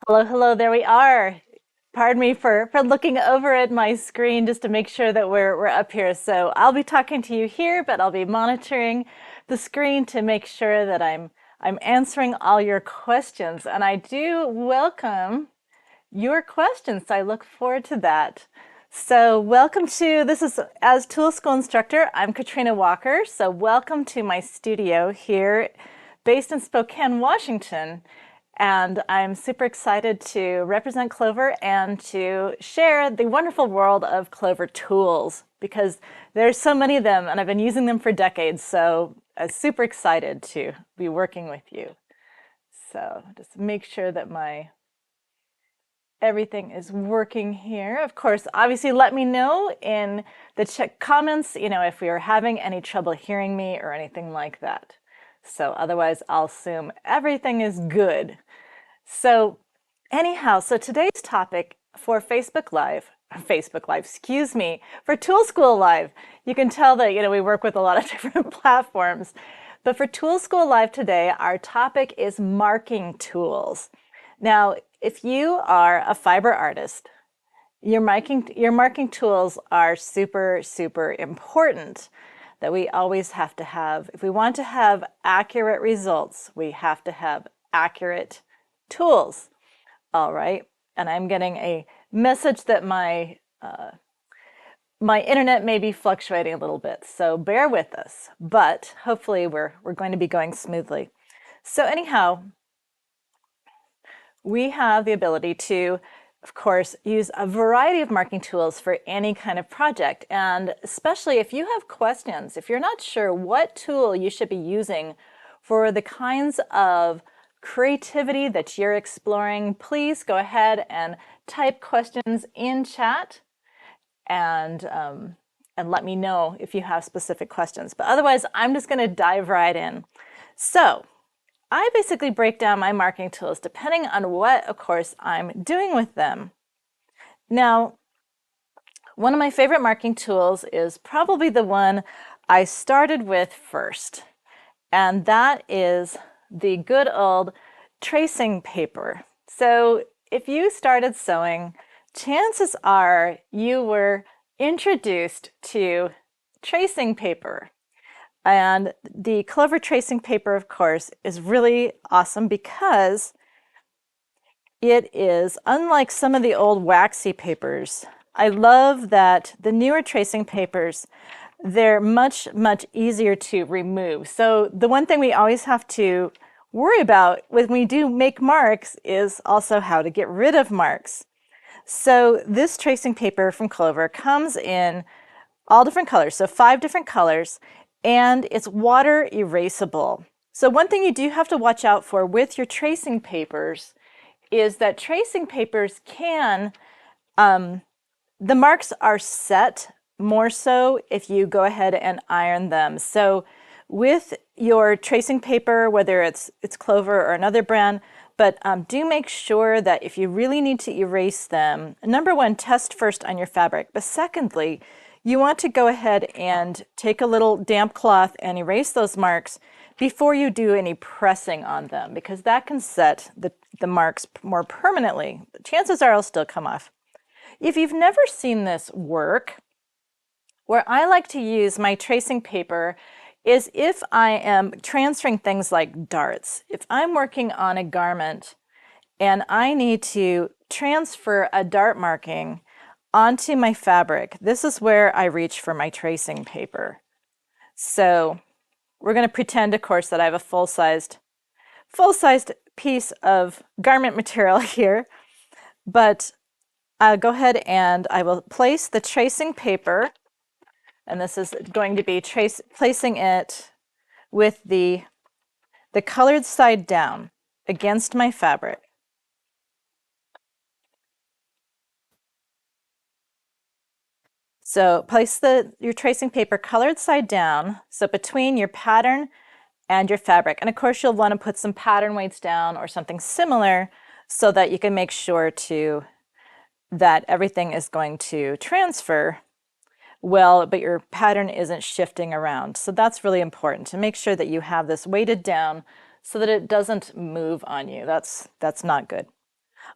Hello, hello, there we are. Pardon me for looking over at my screen just to make sure that we're up here. So I'll be talking to you here, but I'll be monitoring the screen to make sure that I'm answering all your questions. And I do welcome your questions. So I look forward to that. So welcome to, this is as Tool School instructor, I'm Katrina Walker. So welcome to my studio here based in Spokane, Washington. And I'm super excited to represent Clover and to share the wonderful world of Clover tools because there's so many of them and I've been using them for decades. So I'm super excited to be working with you. So just make sure that everything is working here. Of course, obviously let me know in the comments, if we are having any trouble hearing me or anything like that. So otherwise I'll assume everything is good. So anyhow, so today's topic for Facebook Live, for Tool School Live, you can tell that, we work with a lot of different platforms. But for Tool School Live today, our topic is marking tools. Now, if you are a fiber artist, your marking tools are super, super important that we always have to have. If we want to have accurate results, we have to have accurate tools. All right. And I'm getting a message that my internet may be fluctuating a little bit, so bear with us, but hopefully we're going to be going smoothly. So anyhow, we have the ability to, of course, use a variety of marking tools for any kind of project. And especially if you have questions, if you're not sure what tool you should be using for the kinds of creativity that you're exploring, please go ahead and type questions in chat and let me know if you have specific questions. But otherwise, I'm just going to dive right in. So I basically break down my marking tools depending on what, of course, I'm doing with them. Now, one of my favorite marking tools is probably the one I started with first, and that is the good old tracing paper. So if you started sewing, chances are you were introduced to tracing paper. And the Clover tracing paper, of course, is really awesome because it is unlike some of the old waxy papers. I love that the newer tracing papers, they're much, much easier to remove. So the one thing we always have to worry about when we do make marks is also how to get rid of marks. So this tracing paper from Clover comes in all different colors, so 5 different colors, and it's water erasable. So one thing you do have to watch out for with your tracing papers is that tracing papers can, the marks are set more so if you go ahead and iron them. So with your tracing paper, whether it's Clover or another brand, but do make sure that if you really need to erase them, number one, test first on your fabric. But secondly, you want to go ahead and take a little damp cloth and erase those marks before you do any pressing on them, because that can set the marks more permanently. Chances are it'll still come off. If you've never seen this work, where I like to use my tracing paper is if I am transferring things like darts. If I'm working on a garment and I need to transfer a dart marking onto my fabric, this is where I reach for my tracing paper. So we're going to pretend, of course, that I have a full-sized piece of garment material here, but I'll go ahead and I will place the tracing paper, and this is going to be placing it with the colored side down against my fabric. So place your tracing paper colored side down, so between your pattern and your fabric. And of course you'll want to put some pattern weights down or something similar so that you can make sure that everything is going to transfer well, but your pattern isn't shifting around. So that's really important to make sure that you have this weighted down so that it doesn't move on you. That's not good.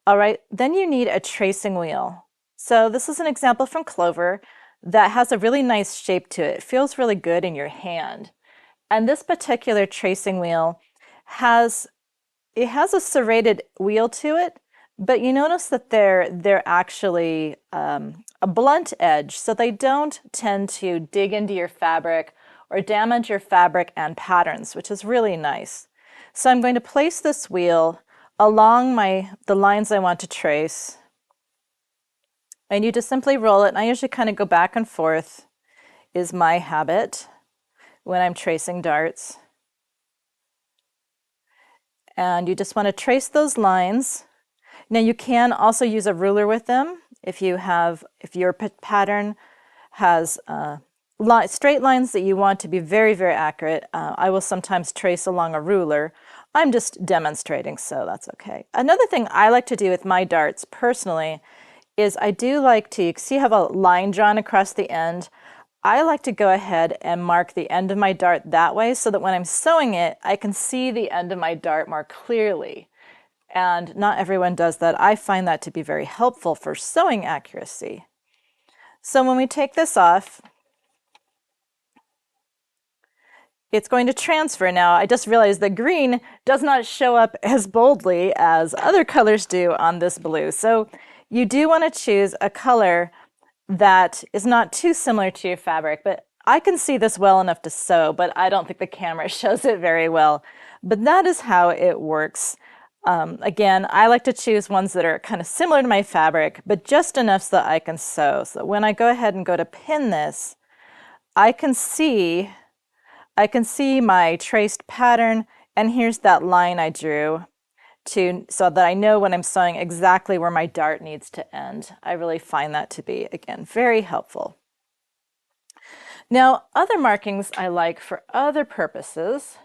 All right, then you need a tracing wheel. So this is an example from Clover that has a really nice shape to it. It feels really good in your hand. And this particular tracing wheel has a serrated wheel to it, but you notice that they're actually a blunt edge, so they don't tend to dig into your fabric or damage your fabric and patterns, which is really nice. So I'm going to place this wheel along the lines I want to trace, and you just simply roll it. And I usually kind of go back and forth, is my habit when I'm tracing darts. And you just want to trace those lines. Now you can also use a ruler with them if your pattern has straight lines that you want to be very, very accurate. I will sometimes trace along a ruler. I'm just demonstrating, so that's okay. Another thing I like to do with my darts personally is I do like to, see how I have a line drawn across the end? I like to go ahead and mark the end of my dart that way so that when I'm sewing it, I can see the end of my dart more clearly. And not everyone does that. I find that to be very helpful for sewing accuracy. So when we take this off, it's going to transfer. Now, I just realized that green does not show up as boldly as other colors do on this blue. So you do want to choose a color that is not too similar to your fabric, but I can see this well enough to sew, but I don't think the camera shows it very well. But that is how it works. Again, I like to choose ones that are kind of similar to my fabric, but just enough so that I can sew. So when I go ahead and go to pin this, I can see my traced pattern, and here's that line I drew so that I know when I'm sewing exactly where my dart needs to end. I really find that to be, again, very helpful. Now, other markings I like for other purposes,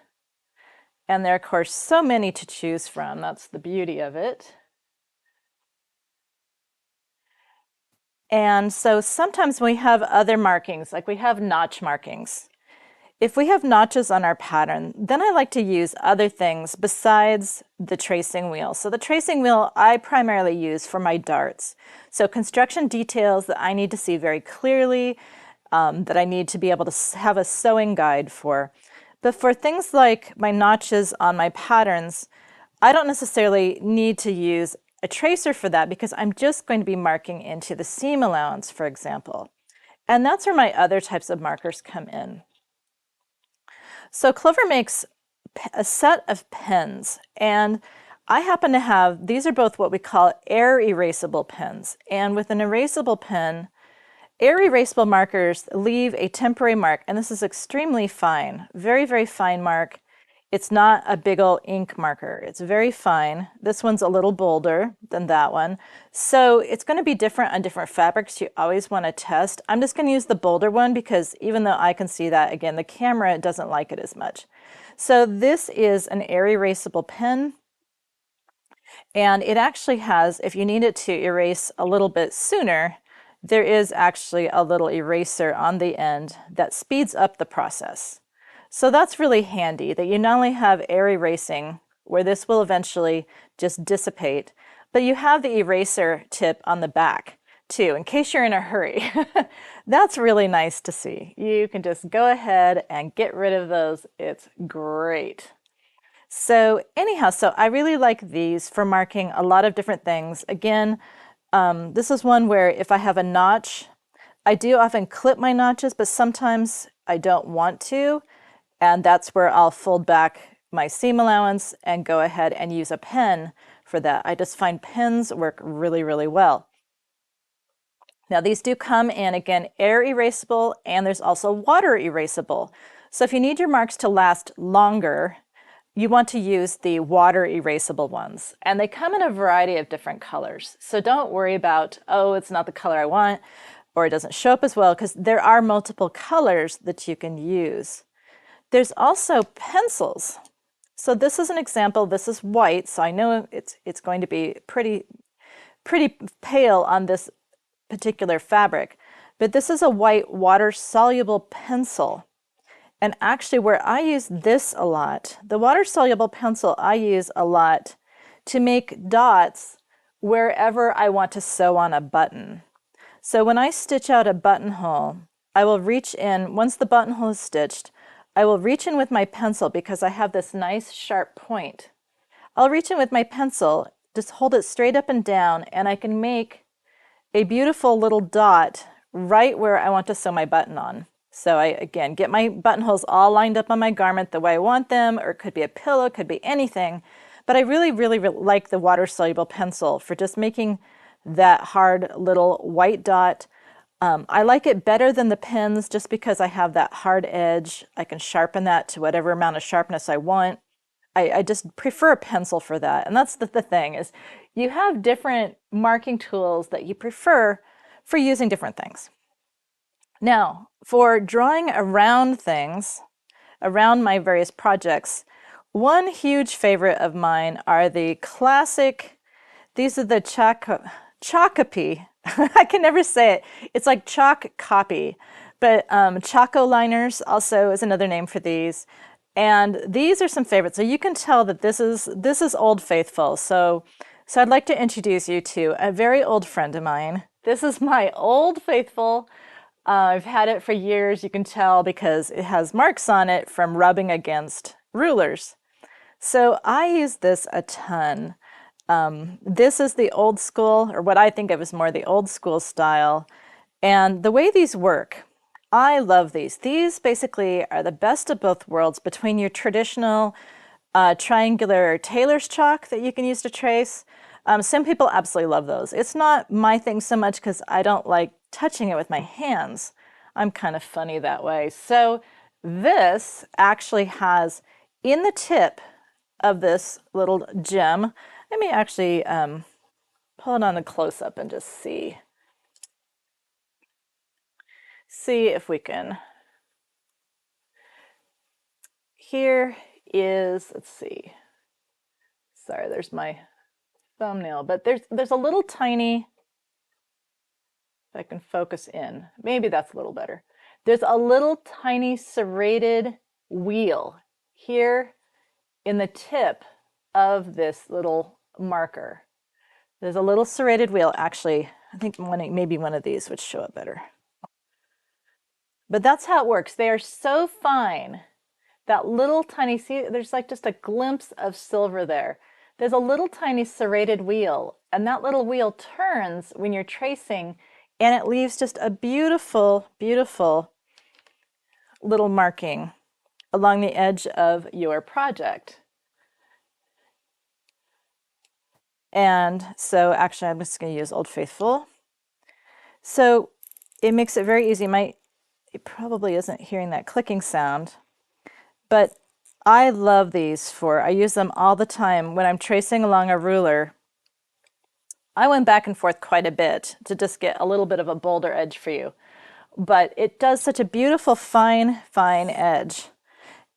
and there are, of course, so many to choose from. That's the beauty of it. And so sometimes we have other markings, like we have notch markings. If we have notches on our pattern, then I like to use other things besides the tracing wheel. So the tracing wheel I primarily use for my darts. So construction details that I need to see very clearly, that I need to be able to have a sewing guide for. But for things like my notches on my patterns, I don't necessarily need to use a tracer for that because I'm just going to be marking into the seam allowance, for example. And that's where my other types of markers come in. So Clover makes a set of pens, and I happen to have, these are both what we call air erasable pens. And with an erasable pen, air erasable markers leave a temporary mark, and this is extremely fine, very, very fine mark. It's not a big old ink marker. It's very fine. This one's a little bolder than that one. So it's going to be different on different fabrics. You always want to test. I'm just going to use the bolder one because even though I can see that, again, the camera doesn't like it as much. So this is an air erasable pen. And it actually has, if you need it to erase a little bit sooner, there is actually a little eraser on the end that speeds up the process. So that's really handy that you not only have air erasing, where this will eventually just dissipate, but you have the eraser tip on the back too, in case you're in a hurry. That's really nice to see. You can just go ahead and get rid of those. It's great. So anyhow, so I really like these for marking a lot of different things. Again, this is one where if I have a notch, I do often clip my notches, but sometimes I don't want to. And that's where I'll fold back my seam allowance and go ahead and use a pen for that. I just find pens work really, really well. Now these do come in, again, air erasable, and there's also water erasable. So if you need your marks to last longer, you want to use the water erasable ones. And they come in a variety of different colors. So don't worry about, oh, it's not the color I want, or it doesn't show up as well, because there are multiple colors that you can use. There's also pencils. So this is an example. This is white, so I know it's going to be pretty pale on this particular fabric. But this is a white water-soluble pencil. And actually where I use this a lot, the water-soluble pencil I use a lot to make dots wherever I want to sew on a button. So when I stitch out a buttonhole, I will reach in, once the buttonhole is stitched, I will reach in with my pencil because I have this nice sharp point. I'll reach in with my pencil, just hold it straight up and down, and I can make a beautiful little dot right where I want to sew my button on. So I, again, get my buttonholes all lined up on my garment the way I want them, or it could be a pillow, it could be anything. But I really, really like the water-soluble pencil for just making that hard little white dot. I like it better than the pens just because I have that hard edge. I can sharpen that to whatever amount of sharpness I want. I just prefer a pencil for that. And that's the thing is you have different marking tools that you prefer for using different things. Now, for drawing around things, around my various projects, one huge favorite of mine are the classic, these are the Chocopy. I can never say it. It's like chalk copy, but Choco liners also is another name for these. And these are some favorites. So you can tell that this is Old Faithful. So I'd like to introduce you to a very old friend of mine. This is my Old Faithful. I've had it for years, you can tell, because it has marks on it from rubbing against rulers. So I use this a ton. This is the old school, or what I think of as more the old school style. And the way these work, I love these. These basically are the best of both worlds between your traditional triangular tailor's chalk that you can use to trace. Some people absolutely love those. It's not my thing so much because I don't like touching it with my hands. I'm kind of funny that way. So this actually has in the tip of this little gem, let me actually pull it on a close-up and just see if we can. Here is, let's see. Sorry, there's my thumbnail, but there's a little tiny, if I can focus in, maybe that's a little better. There's a little tiny serrated wheel here in the tip of this little marker. There's a little serrated wheel. Actually, I think maybe one of these would show up better. But that's how it works. They are so fine. That little tiny, see, there's like just a glimpse of silver there. There's a little tiny serrated wheel, and that little wheel turns when you're tracing, and it leaves just a beautiful, beautiful little marking along the edge of your project. And so actually I'm just going to use Old Faithful. So it makes it very easy. It probably isn't hearing that clicking sound, but I love these I use them all the time when I'm tracing along a ruler. I went back and forth quite a bit to just get a little bit of a bolder edge for you, but it does such a beautiful fine edge,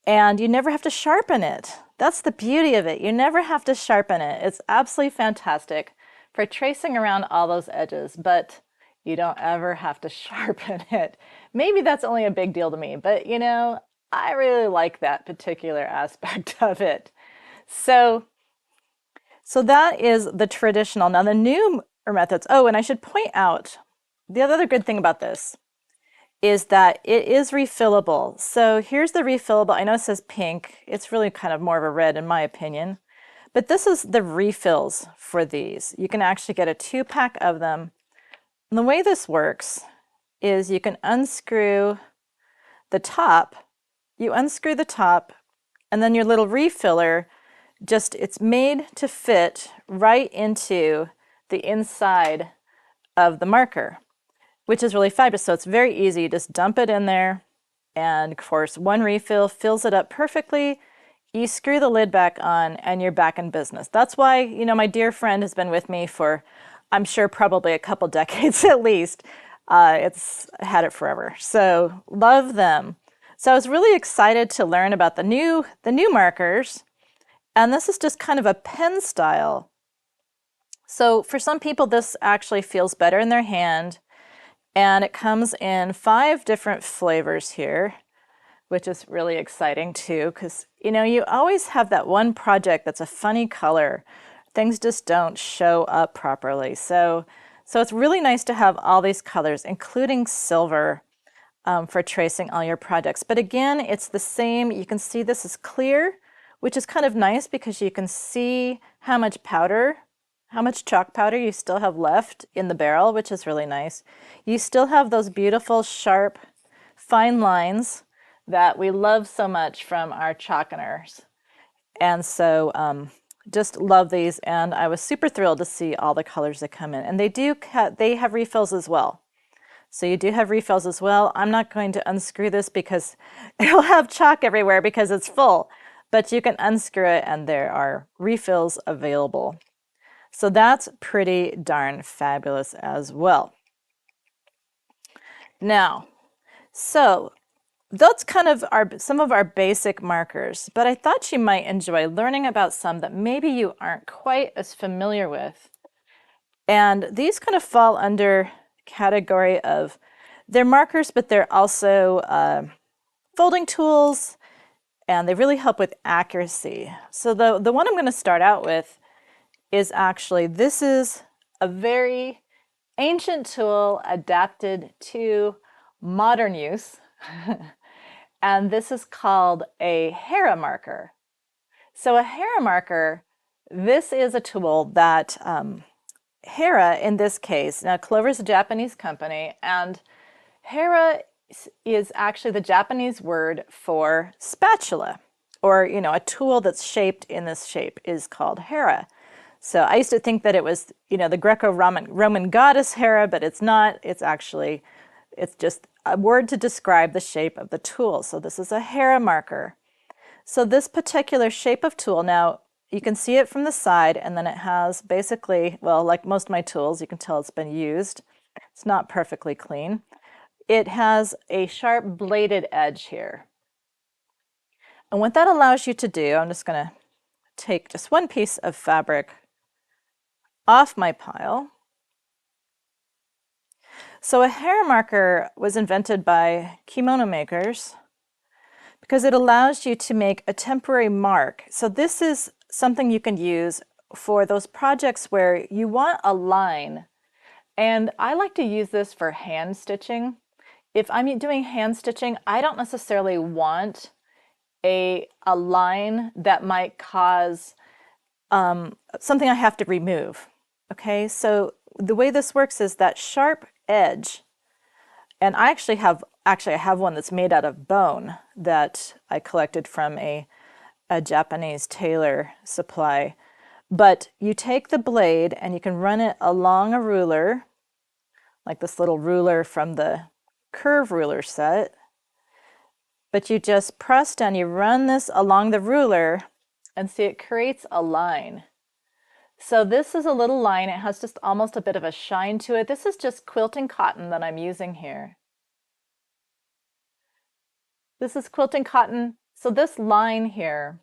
and you never have to sharpen it. That's the beauty of it. You never have to sharpen it. It's absolutely fantastic for tracing around all those edges, but you don't ever have to sharpen it. Maybe that's only a big deal to me, but you know, I really like that particular aspect of it. So that is the traditional. Now the newer methods, oh, and I should point out, the other good thing about this is that it is refillable. So here's the refillable. I know it says pink. It's really kind of more of a red in my opinion. But this is the refills for these. You can actually get a 2-pack of them. And the way this works is you can unscrew the top. You unscrew the top, and then your little refiller, it's made to fit right into the inside of the marker, which is really fabulous. So it's very easy. You just dump it in there, and of course, one refill fills it up perfectly. You screw the lid back on, and you're back in business. That's why, you know, my dear friend has been with me for, I'm sure, probably a couple decades at least. It's had it forever. So love them. So I was really excited to learn about the new markers, and this is just kind of a pen style. So for some people, this actually feels better in their hand, and it comes in 5 different flavors here, which is really exciting too, because you know, you always have that one project that's a funny color things just don't show up properly. So it's really nice to have all these colors, including silver, for tracing all your projects. But again, it's the same. You can see this is clear, which is kind of nice because you can see how much powder, how much chalk powder you still have left in the barrel, which is really nice. You still have those beautiful, sharp, fine lines that we love so much from our chalkeners. And so just love these, and I was super thrilled to see all the colors that come in. And they have refills as well. So you do have refills as well. I'm not going to unscrew this because it'll have chalk everywhere because it's full, but you can unscrew it and there are refills available. So that's pretty darn fabulous as well. Now, so that's kind of some of our basic markers, but I thought you might enjoy learning about some that maybe you aren't quite as familiar with. And these kind of fall under category of, they're markers, but they're also folding tools, and they really help with accuracy. So the one I'm going to start out with is actually, this is a very ancient tool adapted to modern use. And this is called a Hera marker. So a Hera marker, this is a tool that Hera, in this case, now Clover's a Japanese company, and Hera is actually the Japanese word for spatula, or, you know, a tool that's shaped in this shape is called Hera. So I used to think that it was, you know, the Greco-Roman goddess Hera, but it's not. It's actually, it's just a word to describe the shape of the tool. So this is a Hera marker. So this particular shape of tool, now you can see it from the side, and then it has basically, well, like most of my tools, you can tell it's been used. It's not perfectly clean. It has a sharp bladed edge here. And what that allows you to do, I'm just going to take just one piece of fabric off my pile. So a Hera marker was invented by kimono makers because it allows you to make a temporary mark. So this is something you can use for those projects where you want a line. And I like to use this for hand stitching. If I'm doing hand stitching, I don't necessarily want a line that might cause something I have to remove. Okay, so the way this works is that sharp edge, and I have one that's made out of bone that I collected from a Japanese tailor supply. But you take the blade and you can run it along a ruler, like this little ruler from the curve ruler set. But you just press down, you run this along the ruler, and see it creates a line. So this is a little line. It has just almost a bit of a shine to it. This is just quilting cotton that I'm using here. This is quilting cotton. So this line here,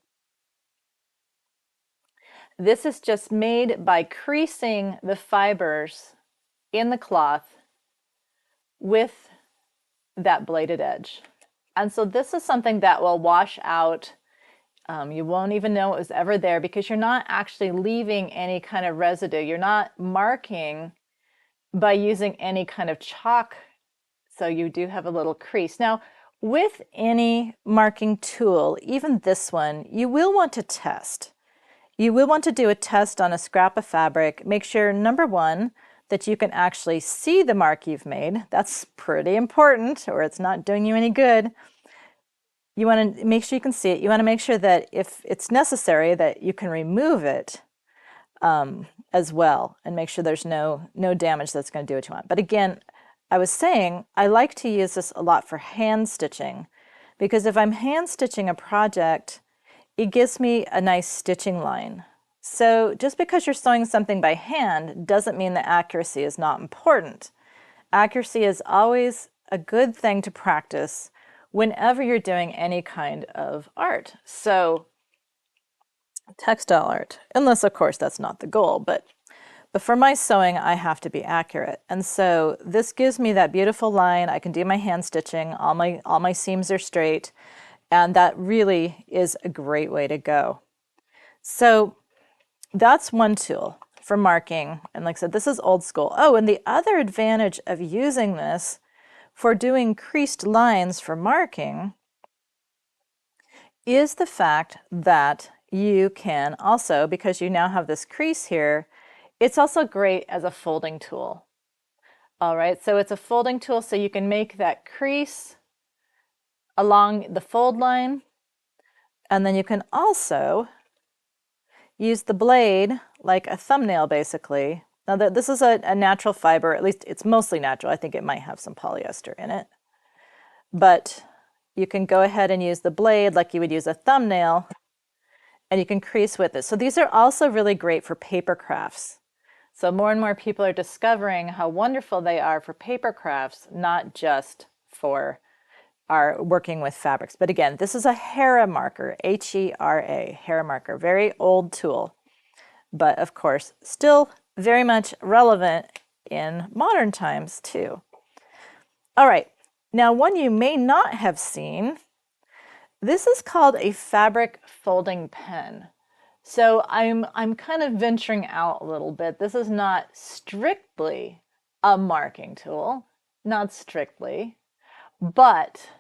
this is just made by creasing the fibers in the cloth with that bladed edge. And so this is something that will wash out. You won't even know it was ever there because you're not actually leaving any kind of residue. You're not marking by using any kind of chalk. So you do have a little crease. Now, with any marking tool, even this one, you will want to test. You will want to do a test on a scrap of fabric. Make sure, number one, that you can actually see the mark you've made. That's pretty important, or it's not doing you any good. You want to make sure you can see it. You want to make sure that if it's necessary that you can remove it as well, and make sure there's no damage that's going to do what you want. But again, I was saying I like to use this a lot for hand stitching, because if I'm hand stitching a project, it gives me a nice stitching line. So just because you're sewing something by hand doesn't mean that accuracy is not important. Accuracy is always a good thing to practice whenever you're doing any kind of art. So textile art, unless of course that's not the goal, but for my sewing I have to be accurate. And so this gives me that beautiful line. I can do my hand stitching, all my seams are straight, and that really is a great way to go. So that's one tool for marking. And like I said, this is old school. Oh, and the other advantage of using this for doing creased lines for marking is the fact that you can also, because you now have this crease here, it's also great as a folding tool. All right, so it's a folding tool, so you can make that crease along the fold line, and then you can also use the blade like a thumbnail, basically. Now, this is a natural fiber, at least it's mostly natural. I think it might have some polyester in it. But you can go ahead and use the blade like you would use a thumbnail, and you can crease with it. So these are also really great for paper crafts. So more and more people are discovering how wonderful they are for paper crafts, not just for our working with fabrics. But again, this is a Hera marker, H-E-R-A, Hera marker, very old tool, but of course, still very much relevant in modern times too. All right, now one you may not have seen, this is called a fabric folding pen. So I'm kind of venturing out a little bit. This is not strictly a marking tool, not strictly, but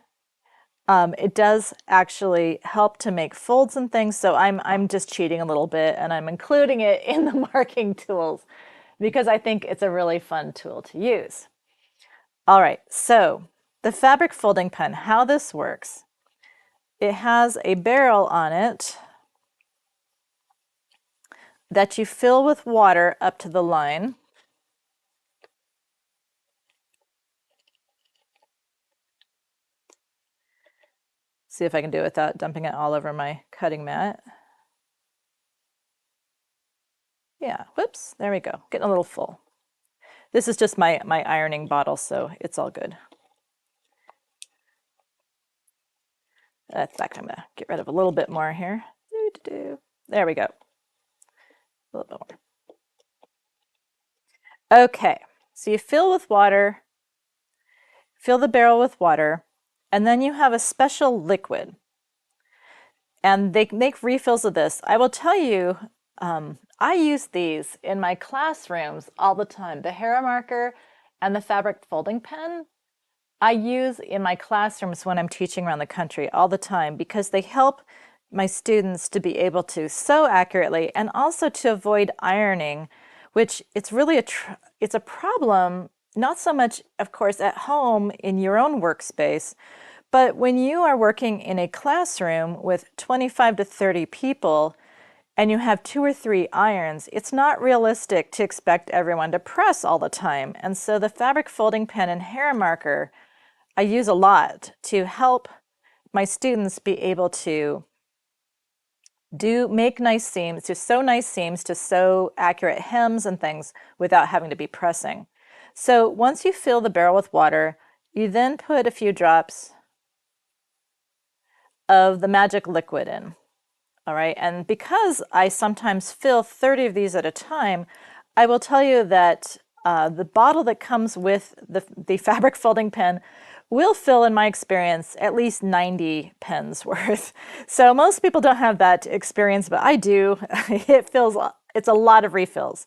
it does actually help to make folds and things. So I'm just cheating a little bit, and I'm including it in the marking tools because I think it's a really fun tool to use. All right, so the fabric folding pen, how this works. It has a barrel on it that you fill with water up to the line. See if I can do it without dumping it all over my cutting mat. Yeah, whoops, there we go, getting a little full. This is just my ironing bottle, so it's all good. In fact, I'm gonna get rid of a little bit more here. There we go, a little bit more. Okay, so you fill with water, fill the barrel with water, and then you have a special liquid. And they make refills of this. I will tell you, I use these in my classrooms all the time. The Hera marker and the fabric folding pen, I use in my classrooms when I'm teaching around the country all the time because they help my students to be able to sew accurately and also to avoid ironing, which it's really it's a problem, not so much, of course, at home in your own workspace, but when you are working in a classroom with 25 to 30 people and you have 2 or 3 irons, it's not realistic to expect everyone to press all the time. And so the fabric folding pen and Hera marker I use a lot to help my students be able to make nice seams, to sew nice seams, to sew accurate hems and things without having to be pressing. So once you fill the barrel with water, you then put a few drops of the magic liquid in. All right, and because I sometimes fill 30 of these at a time, I will tell you that the bottle that comes with the fabric folding pen will fill, in my experience, at least 90 pens worth. So most people don't have that experience, but I do. It's a lot of refills.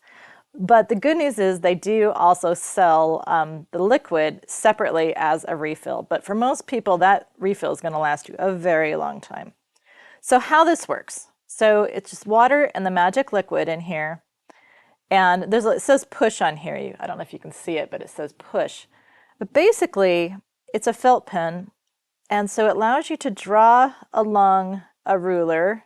But the good news is they do also sell the liquid separately as a refill. But for most people, that refill is going to last you a very long time. So how this works. So it's just water and the magic liquid in here. And it says push on here. I don't know if you can see it, but it says push. But basically, it's a felt pen. And so it allows you to draw along a ruler,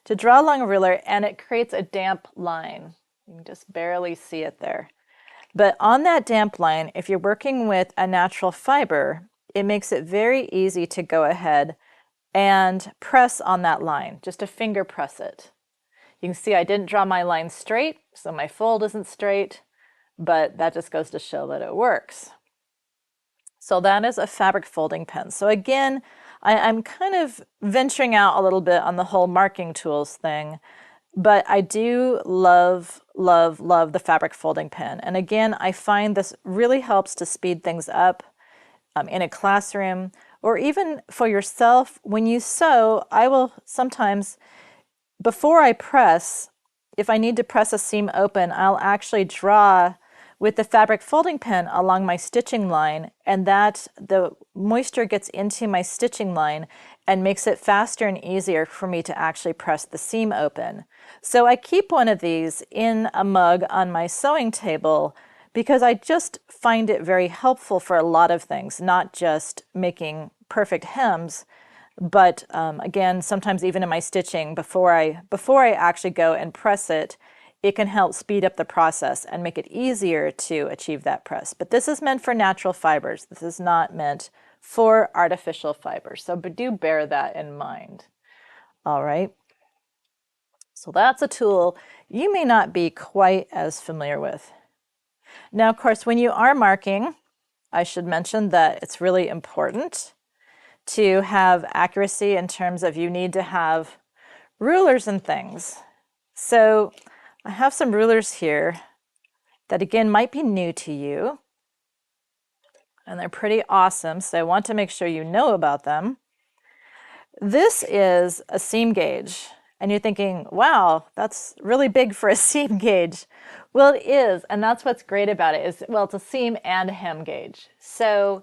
and it creates a damp line. You can just barely see it there. But on that damp line, if you're working with a natural fiber, it makes it very easy to go ahead and press on that line, just to finger press it. You can see I didn't draw my line straight, so my fold isn't straight, but that just goes to show that it works. So that is a fabric folding pen. So again, I'm kind of venturing out a little bit on the whole marking tools thing, but I do love, love, love the fabric folding pen. And again, I find this really helps to speed things up in a classroom, or even for yourself. When you sew, I will sometimes, before I press, if I need to press a seam open, I'll actually draw with the fabric folding pen along my stitching line, and that the moisture gets into my stitching line and makes it faster and easier for me to actually press the seam open. So I keep one of these in a mug on my sewing table because I just find it very helpful for a lot of things, not just making perfect hems, but again, sometimes even in my stitching, before I actually go and press it, it can help speed up the process and make it easier to achieve that press. But this is meant for natural fibers. This is not meant for artificial fibers. So do bear that in mind. All right. So that's a tool you may not be quite as familiar with. Now, of course, when you are marking, I should mention that it's really important to have accuracy in terms of you need to have rulers and things. So I have some rulers here that again might be new to you, and they're pretty awesome, so I want to make sure you know about them. This is a seam gauge, and you're thinking, wow, that's really big for a seam gauge. Well, it is, and that's what's great about it is, well, it's a seam and a hem gauge. So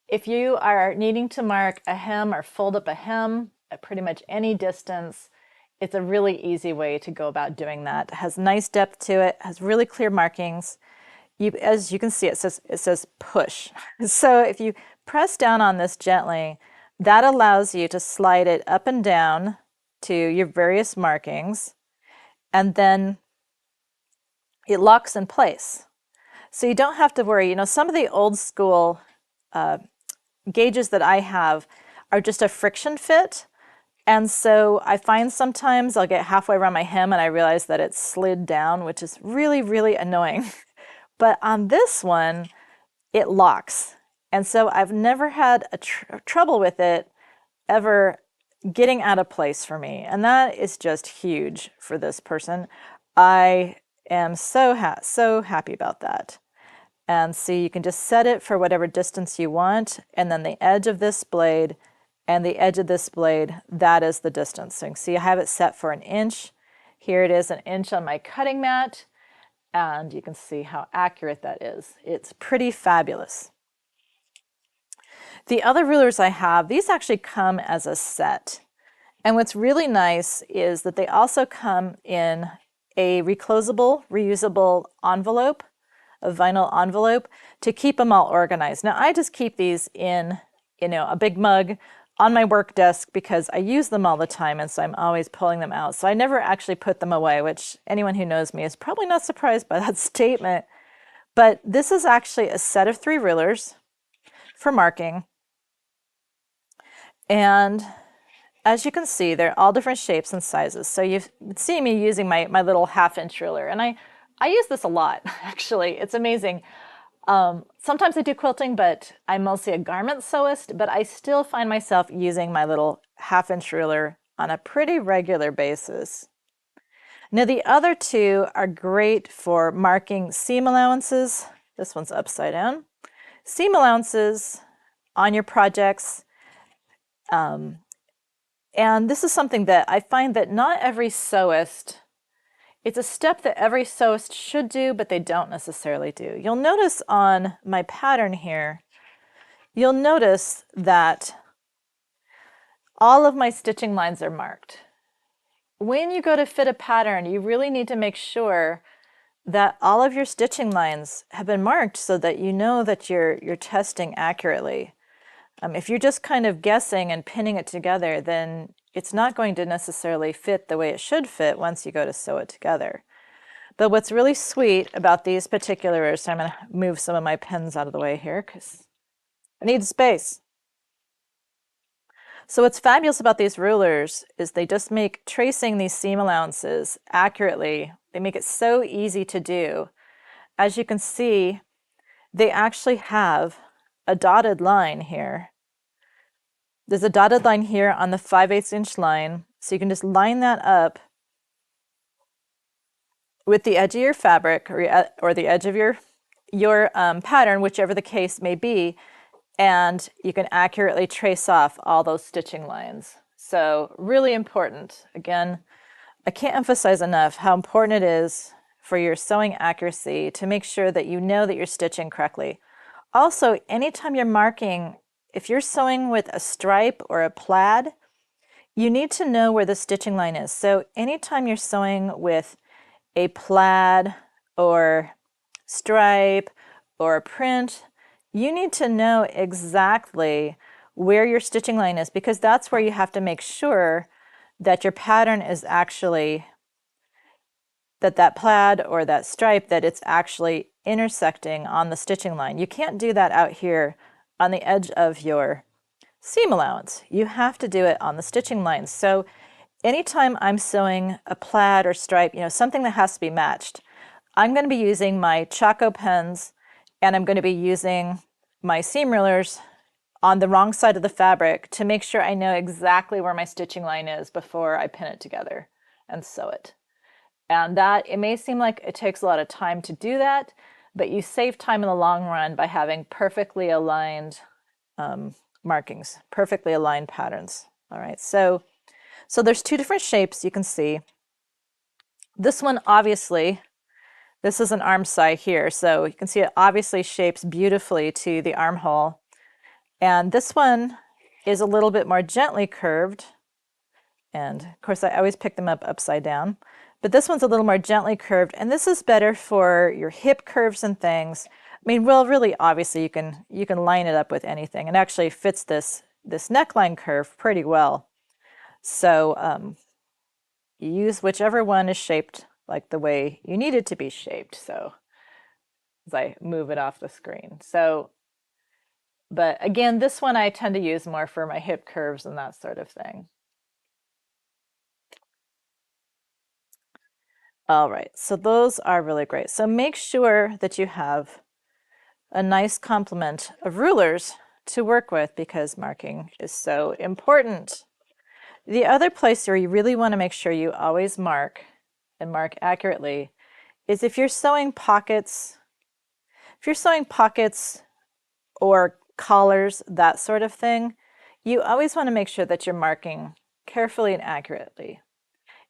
if you are needing to mark a hem or fold up a hem at pretty much any distance, it's a really easy way to go about doing that. It has nice depth to it, has really clear markings. As you can see, it says push. So if you press down on this gently, that allows you to slide it up and down to your various markings, and then it locks in place. So you don't have to worry. You know, some of the old school gauges that I have are just a friction fit. And so I find sometimes I'll get halfway around my hem and I realize that it's slid down, which is really, really annoying. But on this one, it locks. And so I've never had trouble with it ever getting out of place for me. And that is just huge for this person. I am so happy about that. And see, you can just set it for whatever distance you want, and then the edge of this blade and the edge of this blade, that is the distance. So you can see I have it set for 1 inch. Here it is 1 inch on my cutting mat, and you can see how accurate that is. It's pretty fabulous. The other rulers I have, these actually come as a set. And what's really nice is that they also come in a reclosable, reusable envelope, a vinyl envelope, to keep them all organized. Now I just keep these in, a big mug on my work desk because I use them all the time, and so I'm always pulling them out. So I never actually put them away, which anyone who knows me is probably not surprised by that statement. But this is actually a set of 3 rulers for marking. And as you can see, they're all different shapes and sizes. So you've seen me using my little 1/2 inch ruler, and I use this a lot, actually. It's amazing. Sometimes I do quilting, but I'm mostly a garment sewist, but I still find myself using my little 1/2 inch ruler on a pretty regular basis. Now the other 2 are great for marking seam allowances. This one's upside down. Seam allowances on your projects. And this is something that I find that not every sewist, it's a step that every sewist should do, but they don't necessarily do. You'll notice on my pattern here, you'll notice that all of my stitching lines are marked. When you go to fit a pattern, you really need to make sure that all of your stitching lines have been marked so that you know that you're testing accurately. If you're just kind of guessing and pinning it together, then it's not going to necessarily fit the way it should fit once you go to sew it together. But what's really sweet about these particulars, so I'm going to move some of my pens out of the way here because I need space. So what's fabulous about these rulers is they just make tracing these seam allowances accurately. They make it so easy to do. As you can see, they actually have a dotted line here. There's a dotted line here on the 5/8 inch line, so you can just line that up with the edge of your fabric or the edge of your pattern, whichever the case may be, and you can accurately trace off all those stitching lines. So really important. Again, I can't emphasize enough how important it is for your sewing accuracy to make sure that you know that you're stitching correctly. Also, anytime you're marking, if you're sewing with a stripe or a plaid, you need to know where the stitching line is. So anytime you're sewing with a plaid or stripe or a print, you need to know exactly where your stitching line is, because that's where you have to make sure that your pattern is actually, that plaid or that stripe, that it's actually intersecting on the stitching line. You can't do that out here on the edge of your seam allowance. You have to do it on the stitching line. So anytime I'm sewing a plaid or stripe, something that has to be matched, I'm going to be using my Choco pens, and I'm going to be using my seam rulers on the wrong side of the fabric to make sure I know exactly where my stitching line is before I pin it together and sew it. And that, it may seem like it takes a lot of time to do that, but you save time in the long run by having perfectly aligned markings, perfectly aligned patterns. All right, so there's two different shapes you can see. This one, obviously, this is an arm side here, so you can see it obviously shapes beautifully to the armhole. And this one is a little bit more gently curved. And of course, I always pick them up upside down. But this one's a little more gently curved, and this is better for your hip curves and things. I mean, well, really, obviously, you can line it up with anything. It actually fits this neckline curve pretty well. So you use whichever one is shaped like the way you need it to be shaped. So as I move it off the screen. But again, this one I tend to use more for my hip curves and that sort of thing. All right, so those are really great. So make sure that you have a nice complement of rulers to work with, because marking is so important. The other place where you really want to make sure you always mark and mark accurately is if you're sewing pockets. If you're sewing pockets or collars, that sort of thing, you always want to make sure that you're marking carefully and accurately.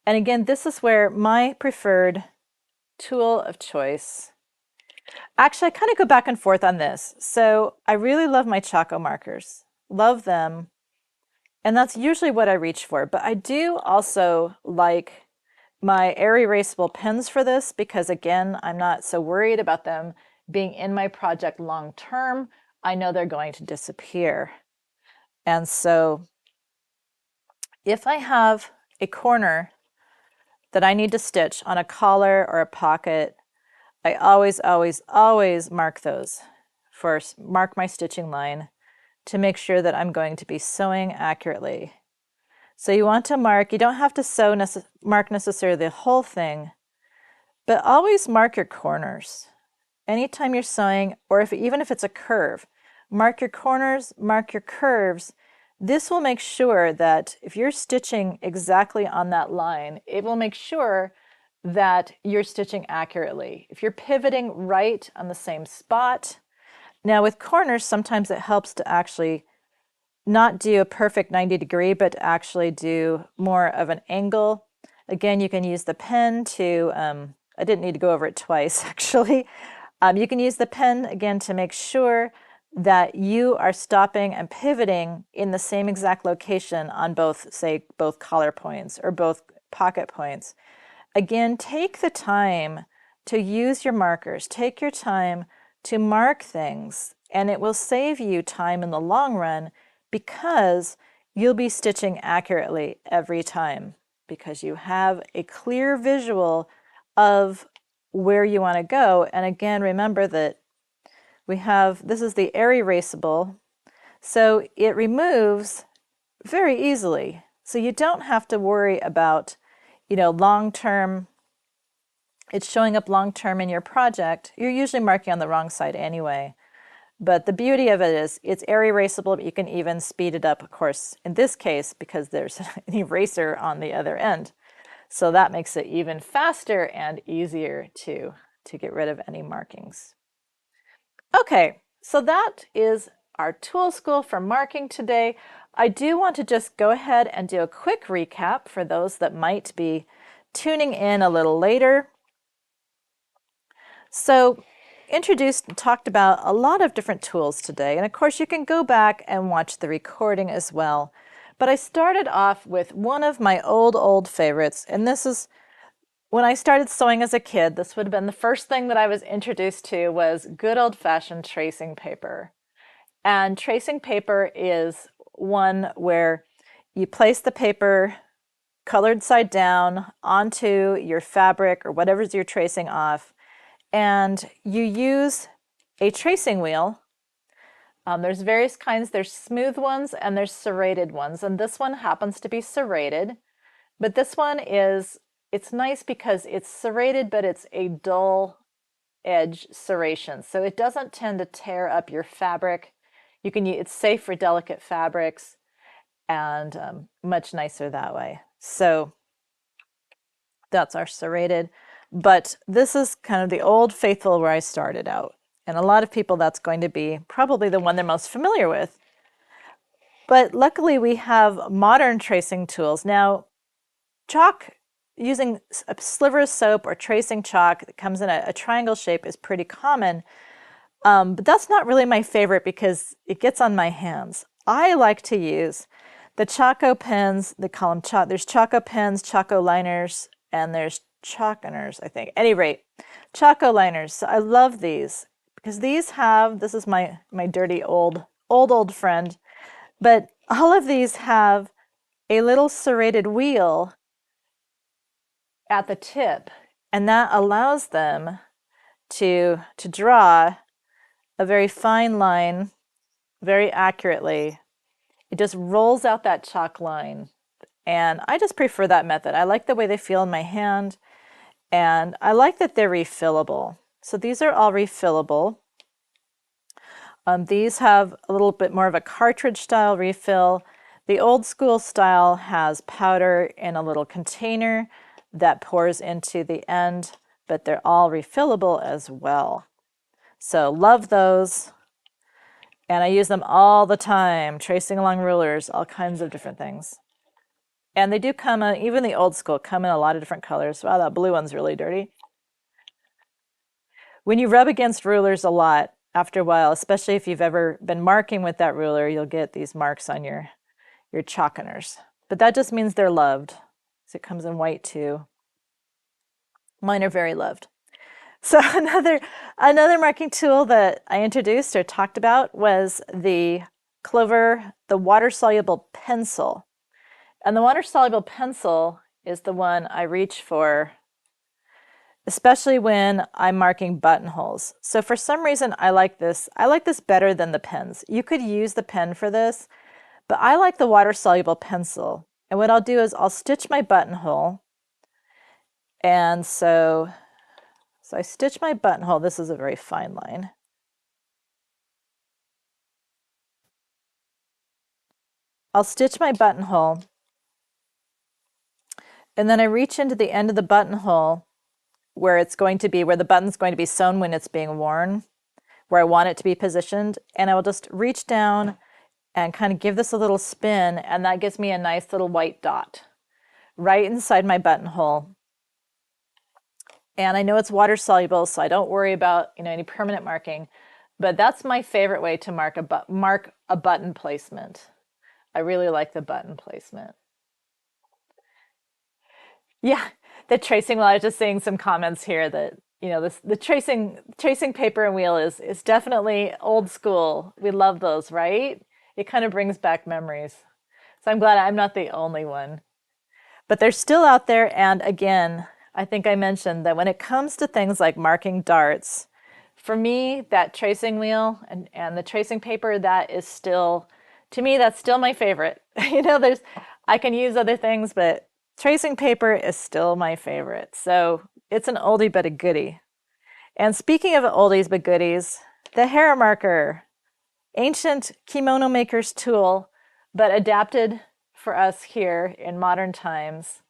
And again, this is where my preferred tool of choice, actually I kind of go back and forth on this. So I really love my Choco markers, love them, and that's usually what I reach for. But I do also like my Erasable pens for this, because again, I'm not so worried about them being in my project long term. I know they're going to disappear. And so if I have a corner that I need to stitch on a collar or a pocket, I always, always, always mark those. First, mark my stitching line to make sure that I'm going to be sewing accurately. So you want to mark, you don't have to mark necessarily the whole thing, but always mark your corners. Anytime you're sewing, or even if it's a curve, mark your corners, mark your curves. This will make sure that if you're stitching exactly on that line, it will make sure that you're stitching accurately. If you're pivoting right on the same spot. Now with corners, sometimes it helps to actually not do a perfect 90 degree, but actually do more of an angle. Again, you can use the pen to, I didn't need to go over it twice actually. You can use the pen again to make sure that you are stopping and pivoting in the same exact location on both, say, both collar points or both pocket points. Again, take the time to use your markers. Take your time to mark things, and it will save you time in the long run, because you'll be stitching accurately every time, because you have a clear visual of where you want to go. And again, remember that this is the Erasable, so it removes very easily. So you don't have to worry about, long-term, it's showing up long-term in your project. You're usually marking on the wrong side anyway. But the beauty of it is it's erasable, but you can even speed it up, of course, in this case, because there's an eraser on the other end. So that makes it even faster and easier to get rid of any markings. Okay, so that is our tool school for marking today. I do want to just go ahead and do a quick recap for those that might be tuning in a little later. So introduced and talked about a lot of different tools today. And of course, you can go back and watch the recording as well. But I started off with one of my old favorites. And this is when I started sewing as a kid. This would have been the first thing that I was introduced to was good old-fashioned tracing paper. And tracing paper is one where you place the paper colored side down onto your fabric or whatever's you're tracing off, and you use a tracing wheel. There's various kinds. There's smooth ones and there's serrated ones, and this one happens to be serrated. But this one it's nice because it's serrated, but it's a dull edge serration, so it doesn't tend to tear up your fabric. It's safe for delicate fabrics, and much nicer that way. So that's our serrated. But this is kind of the old faithful where I started out. And a lot of people, that's going to be probably the one they're most familiar with. But luckily we have modern tracing tools. Now, chalk, using a sliver of soap or tracing chalk that comes in a triangle shape is pretty common. But that's not really my favorite because it gets on my hands. I like to use the Choco pens. They call them Choco. There's Choco pens, Choco liners, and there's Choconers, I think. At any rate, Choco liners. So I love these because these have, this is my dirty old friend, but all of these have a little serrated wheel at the tip, and that allows them to draw a very fine line very accurately. It just rolls out that chalk line, and I just prefer that method. I like the way they feel in my hand, and I like that they're refillable. So these are all refillable. These have a little bit more of a cartridge style refill. The old school style has powder in a little container that pours into the end, but they're all refillable as well. So love those. And I use them all the time, tracing along rulers, all kinds of different things. And they do come, even the old school, come in a lot of different colors. Wow, that blue one's really dirty. When you rub against rulers a lot, after a while, especially if you've ever been marking with that ruler, you'll get these marks on your Choconers. But that just means they're loved. So it comes in white too. Mine are very loved. So another marking tool that I introduced or talked about was the Clover, the water-soluble pencil. And the water-soluble pencil is the one I reach for, especially when I'm marking buttonholes. So for some reason, I like this. I like this better than the pens. You could use the pen for this, but I like the water-soluble pencil. And what I'll do is I'll stitch my buttonhole. And so I stitch my buttonhole. This is a very fine line. I'll stitch my buttonhole, and then I reach into the end of the buttonhole where it's going to be, where the button's going to be sewn when it's being worn, where I want it to be positioned, and I will just reach down and kind of give this a little spin, and that gives me a nice little white dot right inside my buttonhole. And I know it's water soluble, so I don't worry about any permanent marking, but that's my favorite way to mark a button placement. I really like the button placement. Yeah, the tracing. Well, I was just seeing some comments here that the tracing paper and wheel is definitely old school. We love those, right? It kind of brings back memories. So I'm glad I'm not the only one. But they're still out there, and again, I think I mentioned that when it comes to things like marking darts, for me, that tracing wheel and the tracing paper, that is still, to me, that's still my favorite. I can use other things, but tracing paper is still my favorite. So it's an oldie but a goodie. And speaking of oldies but goodies, the Hera marker, ancient kimono maker's tool, but adapted for us here in modern times.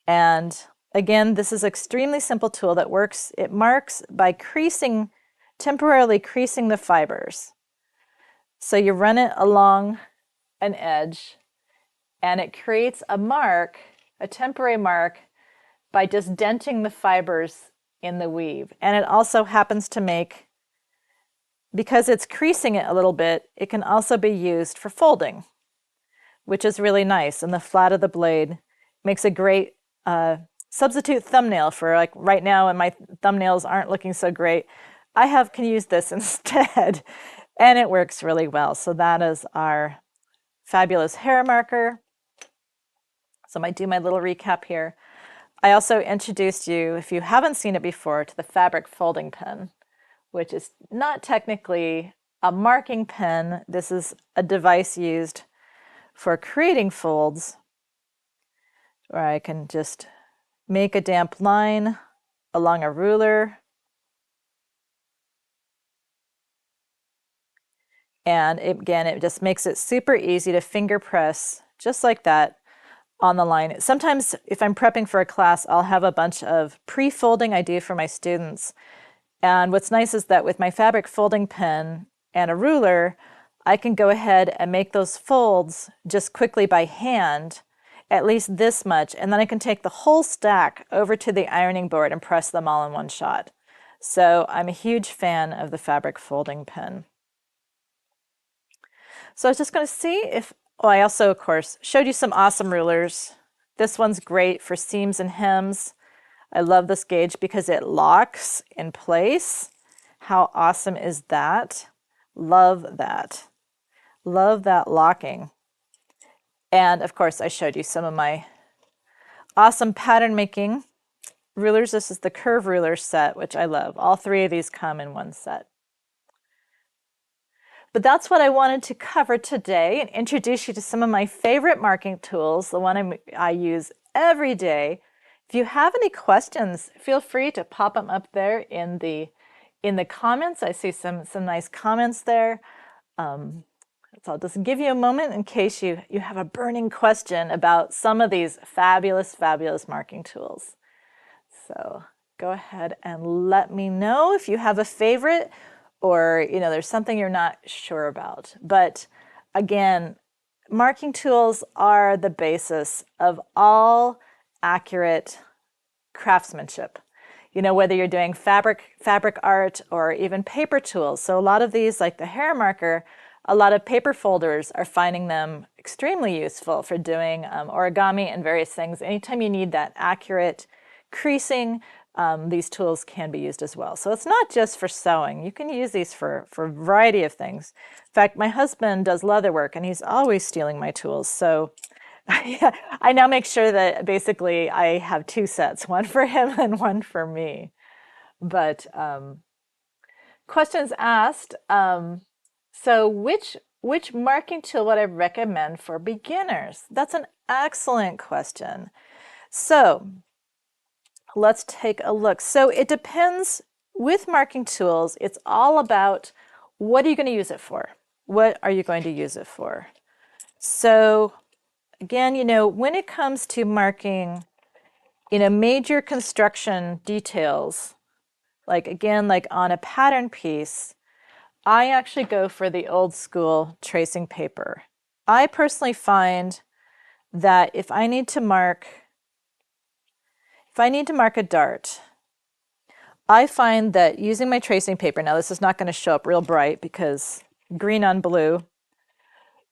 And again, this is an extremely simple tool that works. It marks by temporarily creasing the fibers. So you run it along an edge, and it creates a mark, a temporary mark, by just denting the fibers in the weave. And it also happens to make, because it's creasing it a little bit, it can also be used for folding, which is really nice. And the flat of the blade makes a great substitute thumbnail for, like, right now, and my thumbnails aren't looking so great. Can use this instead, and it works really well. So that is our fabulous Hera marker. So I might do my little recap here. I also introduced you, if you haven't seen it before, to the fabric folding pen, which is not technically a marking pen. This is a device used for creating folds, where I can just make a damp line along a ruler. And again, it just makes it super easy to finger press, just like that, on the line. Sometimes if I'm prepping for a class, I'll have a bunch of pre-folding I do for my students. And what's nice is that with my fabric folding pen and a ruler, I can go ahead and make those folds just quickly by hand, at least this much, and then I can take the whole stack over to the ironing board and press them all in one shot. So I'm a huge fan of the fabric folding pen. So I was just going to see if, I also, of course, showed you some awesome rulers. This one's great for seams and hems. I love this gauge because it locks in place. How awesome is that? Love that. Love that locking. And of course, I showed you some of my awesome pattern making rulers. This is the curve ruler set, which I love. All three of these come in one set. But that's what I wanted to cover today, and introduce you to some of my favorite marking tools, the one I use every day. If you have any questions, feel free to pop them up there in the comments. I see some nice comments there. So I'll just give you a moment in case you have a burning question about some of these fabulous, fabulous marking tools. So go ahead and let me know if you have a favorite, or there's something you're not sure about. But again, marking tools are the basis of all accurate craftsmanship. Whether you're doing fabric art or even paper tools. So a lot of these, like the Hera marker, a lot of paper folders are finding them extremely useful for doing origami and various things. Anytime you need that accurate creasing, these tools can be used as well. So it's not just for sewing. You can use these for a variety of things. In fact, my husband does leather work, and he's always stealing my tools. So I now make sure that basically I have two sets, one for him and one for me. But questions asked. So which marking tool would I recommend for beginners? That's an excellent question. So let's take a look. So it depends. With marking tools, it's all about, what are you going to use it for? What are you going to use it for? So again, when it comes to marking, major construction details, like on a pattern piece, I actually go for the old school tracing paper. I personally find that if I need to mark a dart, I find that using my tracing paper, now this is not going to show up real bright because green on blue,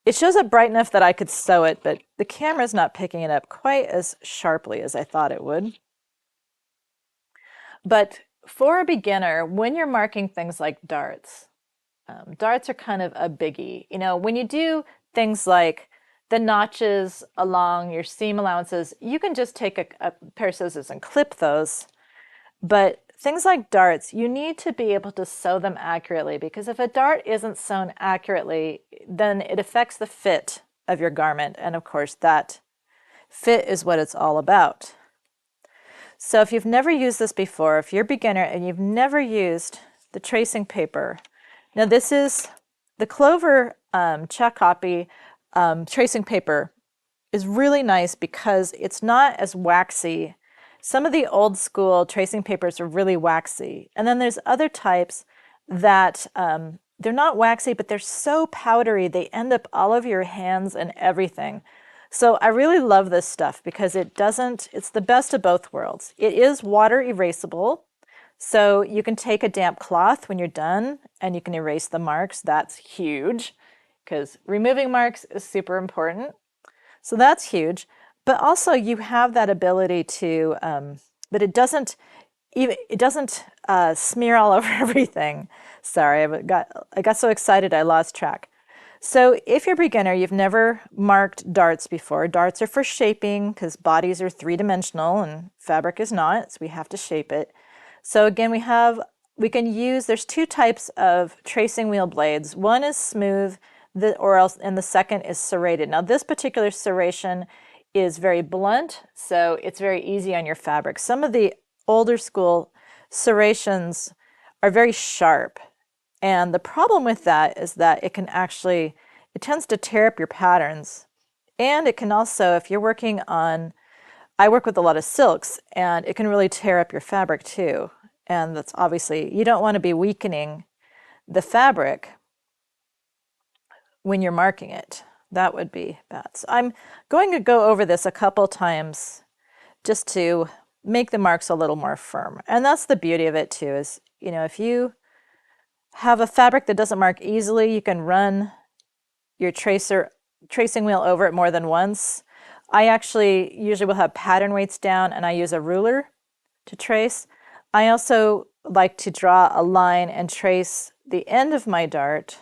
it shows up bright enough that I could sew it, but the camera's not picking it up quite as sharply as I thought it would. But for a beginner, when you're marking things like darts, darts are kind of a biggie. When you do things like the notches along your seam allowances, you can just take a pair of scissors and clip those. But things like darts, you need to be able to sew them accurately, because if a dart isn't sewn accurately, then it affects the fit of your garment. And of course, that fit is what it's all about. So if you've never used this before, if you're a beginner and you've never used the tracing paper, now this is the Clover check copy tracing paper is really nice because it's not as waxy. Some of the old school tracing papers are really waxy. And then there's other types that they're not waxy, but they're so powdery, they end up all over your hands and everything. So I really love this stuff because it's the best of both worlds. It is water erasable. So you can take a damp cloth when you're done and you can erase the marks. That's huge because removing marks is super important. So that's huge. But also you have that ability to, but it doesn't smear all over everything. Sorry, I got so excited I lost track. So if you're a beginner, you've never marked darts before. Darts are for shaping because bodies are three-dimensional and fabric is not, so we have to shape it. So again, there's two types of tracing wheel blades. One is smooth, and the second is serrated. Now this particular serration is very blunt, so it's very easy on your fabric. Some of the older school serrations are very sharp. And the problem with that is that it tends to tear up your patterns. And it can also, if you're I work with a lot of silks, and it can really tear up your fabric too. And that's obviously, you don't want to be weakening the fabric when you're marking it. That would be bad. So I'm going to go over this a couple times just to make the marks a little more firm. And that's the beauty of it too, is, if you have a fabric that doesn't mark easily, you can run your tracing wheel over it more than once. I actually usually will have pattern weights down and I use a ruler to trace. I also like to draw a line and trace the end of my dart.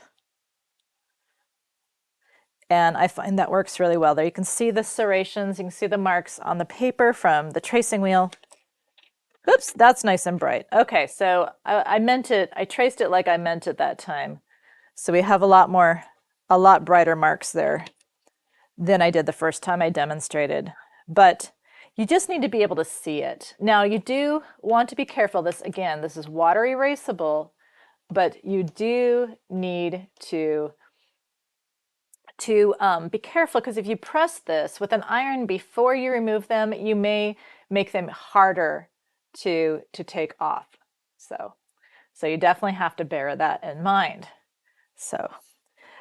And I find that works really well there. You can see the serrations, you can see the marks on the paper from the tracing wheel. Oops, that's nice and bright. Okay, so I traced it like I meant it that time. So we have a lot brighter marks there than I did the first time I demonstrated. But you just need to be able to see it. Now you do want to be careful. This is water erasable, but you do need to be careful, because if you press this with an iron before you remove them, you may make them harder to take off. So you definitely have to bear that in mind.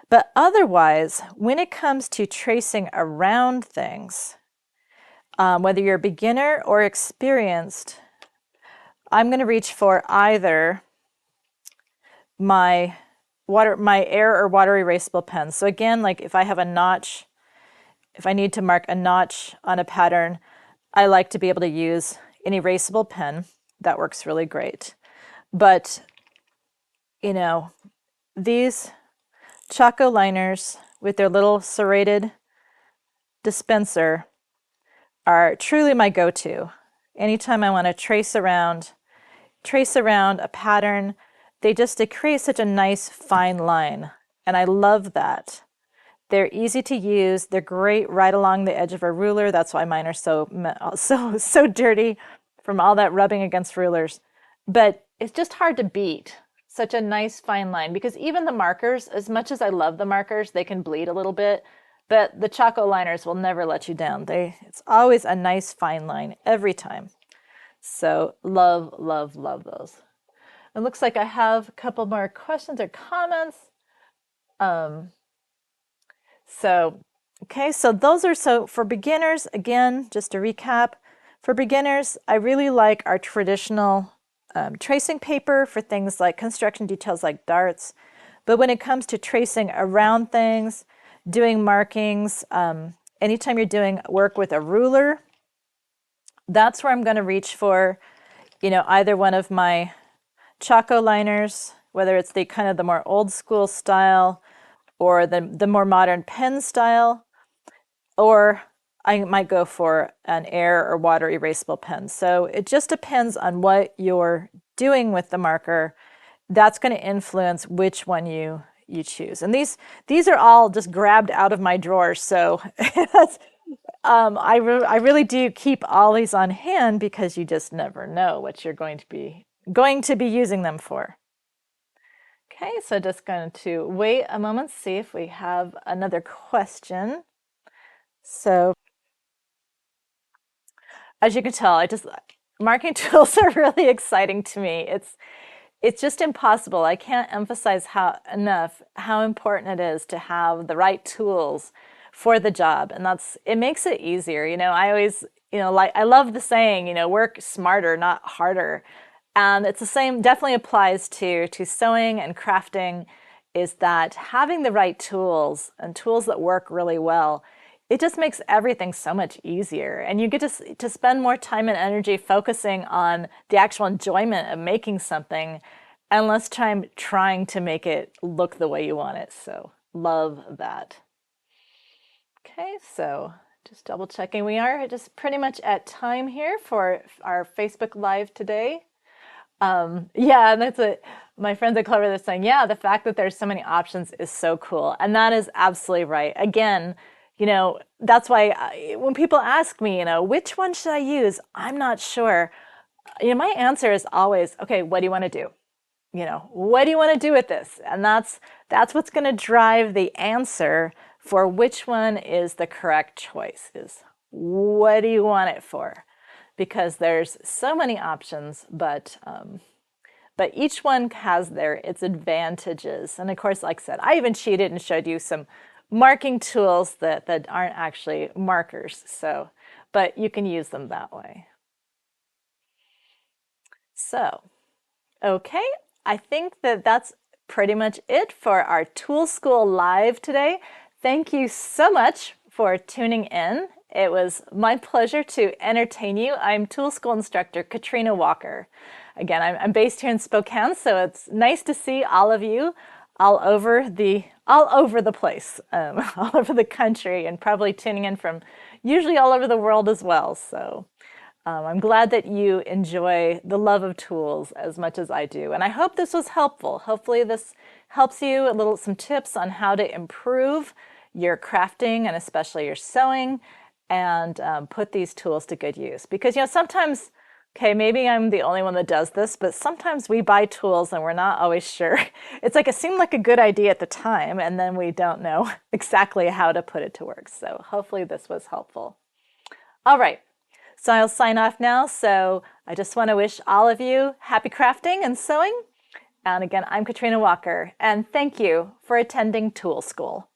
But otherwise, when it comes to tracing around things, whether you're a beginner or experienced, I'm going to reach for either my air or water erasable pen. So again, like if I have a notch, if I need to mark a notch on a pattern, I like to be able to use an erasable pen. That works really great. But, these Choco liners with their little serrated dispenser are truly my go-to. Anytime I want to trace around a pattern, they create such a nice fine line, and I love that. They're easy to use. They're great right along the edge of a ruler. That's why mine are so dirty from all that rubbing against rulers. But it's just hard to beat such a nice fine line, because even the markers, as much as I love the markers, they can bleed a little bit, but the Choco liners will never let you down. It's always a nice fine line every time. So love, love, love those. It looks like I have a couple more questions or comments. So for beginners, again, just to recap, for beginners, I really like our traditional tracing paper for things like construction details like darts. But when it comes to tracing around things, doing markings, anytime you're doing work with a ruler, that's where I'm going to reach for, either one of my Choco liners, whether it's the more old school style or the more modern pen style, or I might go for an air or water erasable pen. So it just depends on what you're doing with the marker. That's going to influence which one you choose. And these are all just grabbed out of my drawers. So I really do keep all these on hand, because you just never know what you're going to be using them for. Okay, so just going to wait a moment, see if we have another question. So as you can tell, marking tools are really exciting to me. It's just impossible. I can't emphasize enough how important it is to have the right tools for the job. And it makes it easier. I always, I love the saying, work smarter, not harder. And it's the same, definitely applies to sewing and crafting, is that having the right tools and tools that work really well, it just makes everything so much easier. And you get to spend more time and energy focusing on the actual enjoyment of making something and less time trying to make it look the way you want it. So love that. Okay, so just double checking. We are just pretty much at time here for our Facebook Live today. Yeah, and that's it. My friends at Clover, they're saying, yeah, the fact that there's so many options is so cool. And that is absolutely right. Again, that's why when people ask me, which one should I use? I'm not sure. My answer is always, okay, what do you want to do? What do you want to do with this? And that's what's going to drive the answer for which one is the correct choice, is what do you want it for? Because there's so many options, but each one has its advantages. And of course, like I said, I even cheated and showed you some marking tools that aren't actually markers. So, but you can use them that way. So, okay, I think that's pretty much it for our Tool School Live today. Thank you so much for tuning in. It was my pleasure to entertain you. I'm Tool School instructor Katrina Walker. Again, I'm based here in Spokane, so it's nice to see all of you all over the place, all over the country, and probably tuning in from usually all over the world as well. So I'm glad that you enjoy the love of tools as much as I do. And I hope this was helpful. Hopefully this helps you some tips on how to improve your crafting and especially your sewing, and put these tools to good use. Because sometimes, okay, maybe I'm the only one that does this, but sometimes we buy tools and we're not always sure. It's like it seemed like a good idea at the time, and then we don't know exactly how to put it to work. So hopefully this was helpful. All right. So I'll sign off now. So I just want to wish all of you happy crafting and sewing. And again, I'm Katrina Walker, and thank you for attending Tool School.